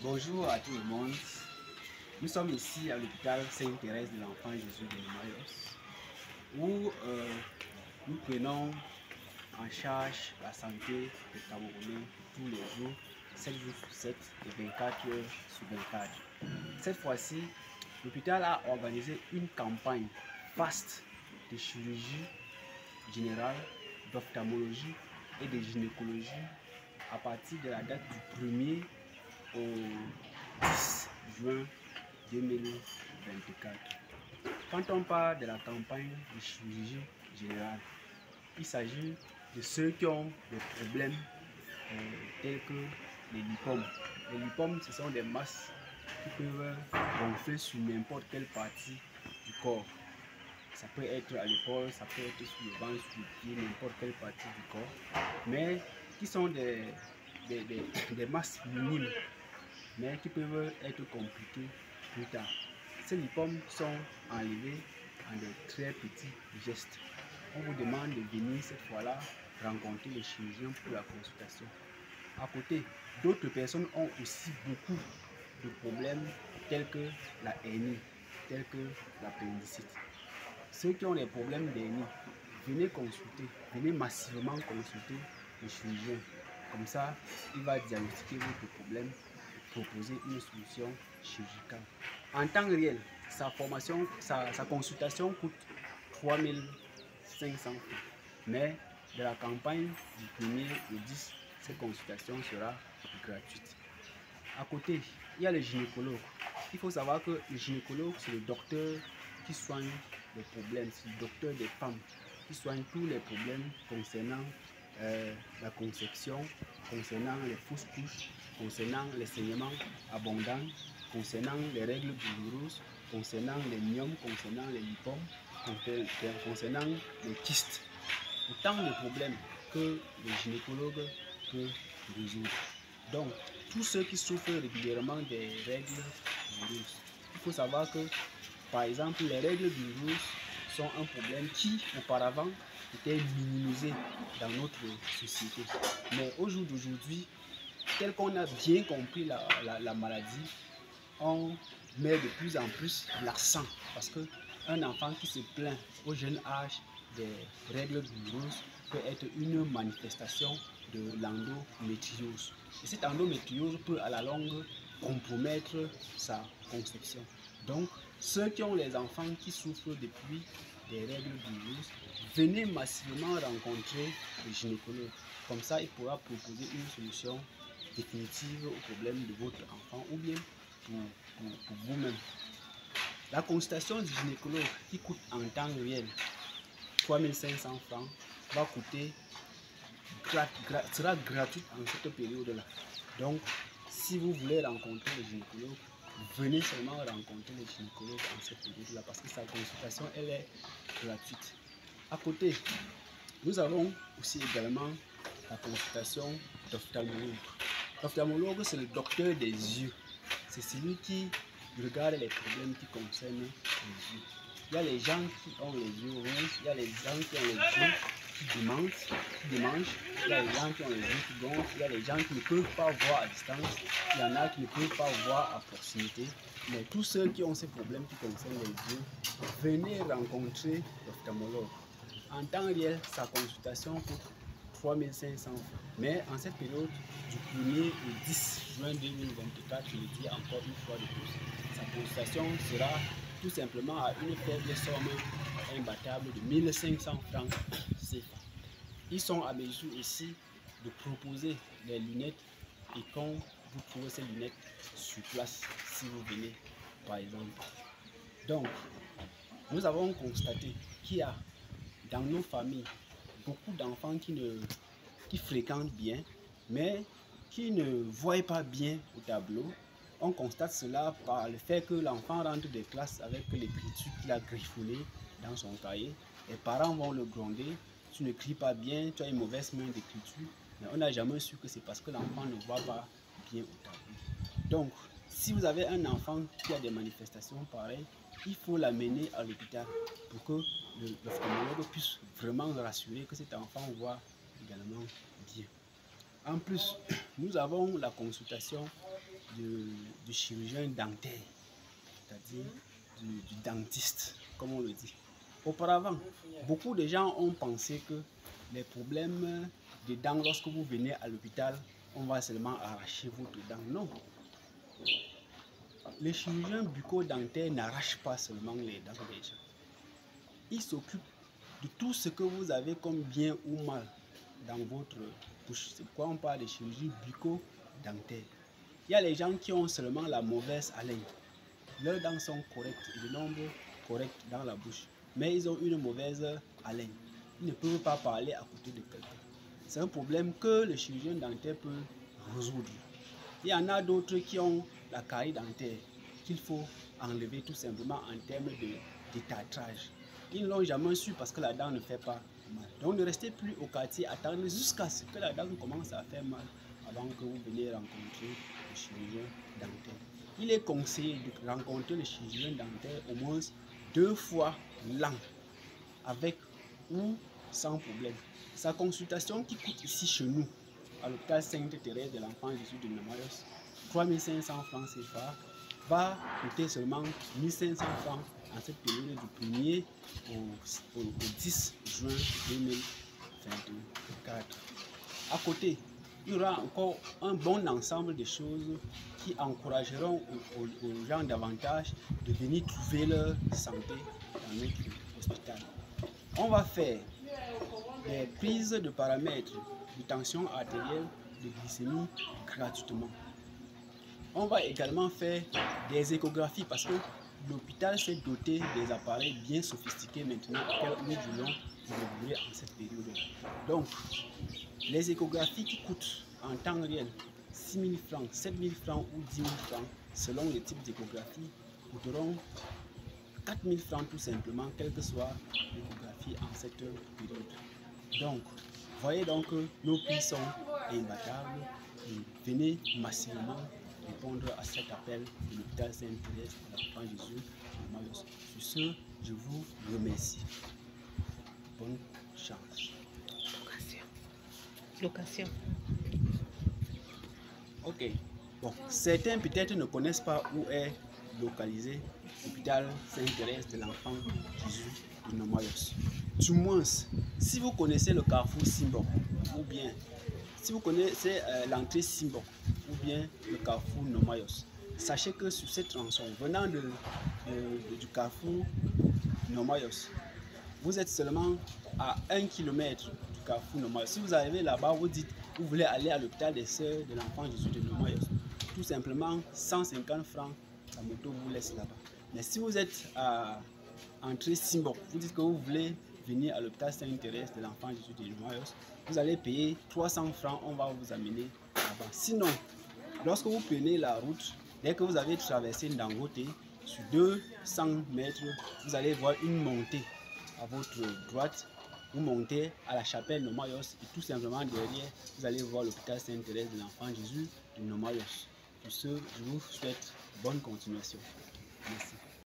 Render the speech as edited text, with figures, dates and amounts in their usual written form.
Bonjour à tout le monde. Nous sommes ici à l'hôpital Sainte-Thérèse de l'Enfant Jésus de Mayos, où nous prenons en charge la santé des Camerounais tous les jours, 7 jours sur 7 et 24 heures sur 24. Cette fois-ci, l'hôpital a organisé une campagne vaste de chirurgie générale, d'ophtalmologie et de gynécologie à partir de la date du 1er au 10 juin 2024. Quand on parle de la campagne de chirurgie générale, il s'agit de ceux qui ont des problèmes tels que les lipomes. Les lipomes, ce sont des masses qui peuvent gonfler sur n'importe quelle partie du corps. Ça peut être à l'épaule, ça peut être sur le ventre, sur le pied, n'importe quelle partie du corps, mais qui sont des masses minimes, mais qui peuvent être compliquées plus tard. Ces lipomes sont enlevés en de très petits gestes. On vous demande de venir cette fois-là rencontrer les chirurgiens pour la consultation. À côté, d'autres personnes ont aussi beaucoup de problèmes tels que la hernie, tels que l'appendicite. Ceux qui ont des problèmes d'hernie, venez consulter, venez massivement consulter le chirurgien. Comme ça, il va diagnostiquer votre problème et proposer une solution chirurgicale. En temps réel, sa consultation coûte 3500 francs. Mais de la campagne du 1er au 10, cette consultation sera gratuite. À côté, il y a le gynécologue. Il faut savoir que le gynécologue, c'est le docteur qui soigne les problèmes, c'est le docteur des femmes, qui soigne tous les problèmes concernant la conception, concernant les fausses couches, concernant les saignements abondants, concernant les règles douloureuses, concernant les myomes, concernant les lipomes, concernant les kystes. Autant de problèmes que le gynécologue peut résoudre. Donc, tous ceux qui souffrent régulièrement des règles douloureuses, il faut savoir que, par exemple, les règles douloureuses sont un problème qui, auparavant, était minimisé dans notre société. Mais au jour d'aujourd'hui, tel qu'on a bien compris la maladie, on met de plus en plus l'accent. Parce qu'un enfant qui se plaint au jeune âge des règles douloureuses peut être une manifestation de l'endométriose. Et cette endométriose peut à la longue compromettre sa conception. Donc, ceux qui ont les enfants qui souffrent depuis des règles douloureuses, venez massivement rencontrer le gynécologue. Comme ça, il pourra proposer une solution définitive au problème de votre enfant ou bien pour vous-même. La consultation du gynécologue qui coûte en temps réel 3500 francs sera gratuite en cette période-là. Donc, si vous voulez rencontrer le gynécologue, venez seulement rencontrer le gynécologue en cette période-là parce que sa consultation, elle est gratuite. À côté, nous avons aussi également la consultation d'ophtalmologue. L'ophtalmologue, c'est le docteur des yeux. C'est celui qui regarde les problèmes qui concernent les yeux. Il y a les gens qui ont les yeux rouges, il y a les gens qui ont les yeux qui démangent, il y a les gens qui ont les yeux qui gonflent, il y a les gens qui ne peuvent pas voir à distance, il y en a qui ne peuvent pas voir à proximité. Mais tous ceux qui ont ces problèmes qui concernent les yeux, venez rencontrer l'ophtalmologue. En temps réel, sa consultation coûte 3500 francs. Mais en cette période du 1er au 10 juin 2024, je le dis encore une fois de plus, sa consultation sera tout simplement à une faible somme imbattable de 1500 francs CFA. Ils sont à mesure ici de proposer les lunettes et quand vous trouvez ces lunettes sur place, si vous venez par exemple. Donc, nous avons constaté qu'il y a dans nos familles beaucoup d'enfants qui fréquentent bien, mais qui ne voient pas bien au tableau. On constate cela par le fait que l'enfant rentre des classes avec l'écriture qu'il a griffonnée dans son cahier. Les parents vont le gronder. Tu n'écris pas bien, tu as une mauvaise main d'écriture. Mais on n'a jamais su que c'est parce que l'enfant ne voit pas bien au tableau. Donc, si vous avez un enfant qui a des manifestations pareilles, il faut l'amener à l'hôpital pour que l'ophtalmologue puisse vraiment rassurer que cet enfant voit également bien. En plus, nous avons la consultation du chirurgien dentaire, c'est-à-dire du dentiste, comme on le dit. Auparavant, beaucoup de gens ont pensé que les problèmes des dents, lorsque vous venez à l'hôpital, on va seulement arracher votre dent. Non. Les chirurgiens bucco-dentaires n'arrachent pas seulement les dents des gens. Ils s'occupent de tout ce que vous avez comme bien ou mal dans votre bouche. C'est pourquoi on parle de chirurgie bucco-dentaire. Il y a les gens qui ont seulement la mauvaise haleine. Leurs dents sont correctes et le nombre correct dans la bouche. Mais ils ont une mauvaise haleine. Ils ne peuvent pas parler à côté de quelqu'un. C'est un problème que le chirurgien dentaire peut résoudre. Il y en a d'autres qui ont la carie dentaire qu'il faut enlever tout simplement en termes de détartrage. Ils ne l'ont jamais su parce que la dent ne fait pas mal. Donc ne restez plus au quartier, attendez jusqu'à ce que la dent commence à faire mal avant que vous veniez rencontrer le chirurgien dentaire. Il est conseillé de rencontrer le chirurgien dentaire au moins 2 fois l'an, avec ou sans problème. Sa consultation qui coûte ici chez nous, à l'hôpital Sainte-Thérèse de l'Enfant Jésus de Nomayos, 3500 francs CFA, va coûter seulement 1500 francs en cette période du 1er au 10 juin 2024. À côté, il y aura encore un bon ensemble de choses qui encourageront aux gens davantage de venir trouver leur santé dans notre hôpital. On va faire des prises de paramètres de tension artérielle, de glycémie gratuitement. On va également faire des échographies parce que l'hôpital s'est doté des appareils bien sophistiqués maintenant auxquels nous voulons évoluer en cette période. Donc, les échographies qui coûtent en temps réel 6 000 francs, 7 000 francs ou 10 000 francs, selon le type d'échographie, coûteront 4 000 francs tout simplement, quelle que soit l'échographie en cette période. Donc, voyez donc que nos prix sont imbattables et venez massivement répondre à cet appel de l'hôpital Sainte-Thérèse de l'Enfant Jésus de Nomayos. Sur ce, je vous remercie. Bonne chance. Location. Ok. Bon, certains peut-être ne connaissent pas où est localisé l'hôpital Sainte-Thérèse de l'Enfant Jésus de Nomayos. Du moins, si vous connaissez le carrefour Simbok, ou bien si vous connaissez l'entrée Simbok, ou bien le carrefour Nomayos, sachez que sur cette rançon, venant du carrefour Nomayos, vous êtes seulement à 1 km du carrefour Nomayos. Si vous arrivez là-bas, vous dites vous voulez aller à l'hôpital des Sœurs de l'Enfant Jésus de Nomayos, tout simplement 150 francs, la moto vous laisse là-bas. Mais si vous êtes à entrée Simbok, vous dites que vous voulez venir à l'hôpital Sainte-Thérèse de l'Enfant Jésus de Nomayos, vous allez payer 300 francs, on va vous amener là-bas. Sinon, lorsque vous prenez la route, dès que vous avez traversé Dangote, sur 200 mètres, vous allez voir une montée à votre droite. Vous montez à la chapelle Nomayos et tout simplement derrière, vous allez voir l'hôpital Sainte-Thérèse de l'Enfant Jésus de Nomayos. Pour ce, je vous souhaite bonne continuation. Merci.